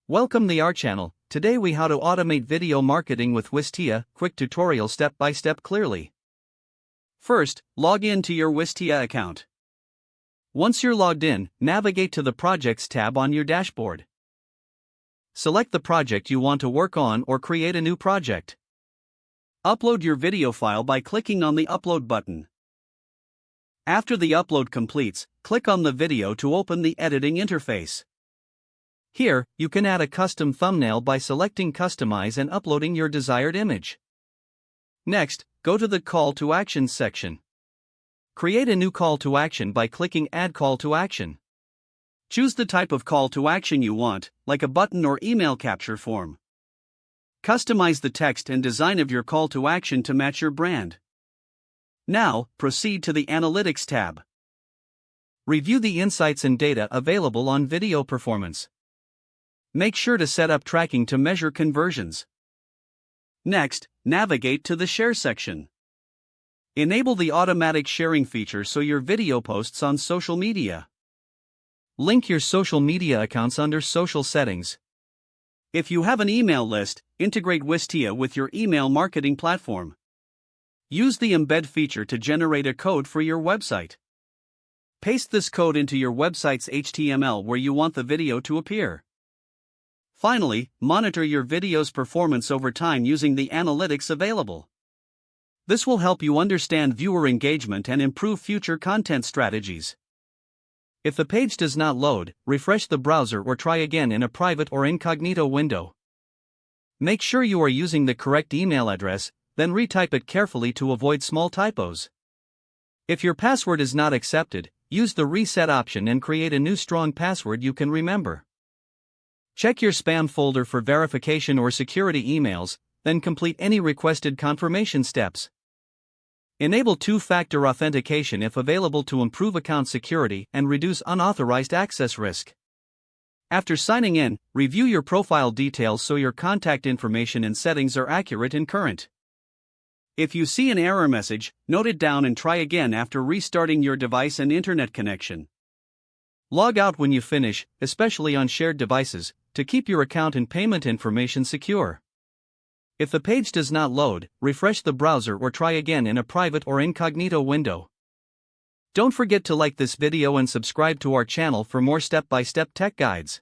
Welcome to our channel. Today we how to automate video marketing with Wistia, quick tutorial step by step clearly. First, log in to your Wistia account. Once you're logged in, navigate to the Projects tab on your dashboard. Select the project you want to work on or create a new project. Upload your video file by clicking on the Upload button. After the upload completes, click on the video to open the editing interface. Here, you can add a custom thumbnail by selecting Customize and uploading your desired image. Next, go to the Call to Action section. Create a new call to action by clicking Add Call to Action. Choose the type of call to action you want, like a button or email capture form. Customize the text and design of your call to action to match your brand. Now, proceed to the Analytics tab. Review the insights and data available on video performance. Make sure to set up tracking to measure conversions. Next, navigate to the Share section. Enable the automatic sharing feature so your video posts on social media. Link your social media accounts under Social Settings. If you have an email list, integrate Wistia with your email marketing platform. Use the Embed feature to generate a code for your website. Paste this code into your website's HTML where you want the video to appear. Finally, monitor your video's performance over time using the analytics available. This will help you understand viewer engagement and improve future content strategies. If the page does not load, refresh the browser or try again in a private or incognito window. Make sure you are using the correct email address, then retype it carefully to avoid small typos. If your password is not accepted, use the reset option and create a new strong password you can remember. Check your spam folder for verification or security emails, then complete any requested confirmation steps. Enable two-factor authentication if available to improve account security and reduce unauthorized access risk. After signing in, review your profile details so your contact information and settings are accurate and current. If you see an error message, note it down and try again after restarting your device and internet connection. Log out when you finish, especially on shared devices, to keep your account and payment information secure. If the page does not load, refresh the browser or try again in a private or incognito window. Don't forget to like this video and subscribe to our channel for more step-by-step tech guides.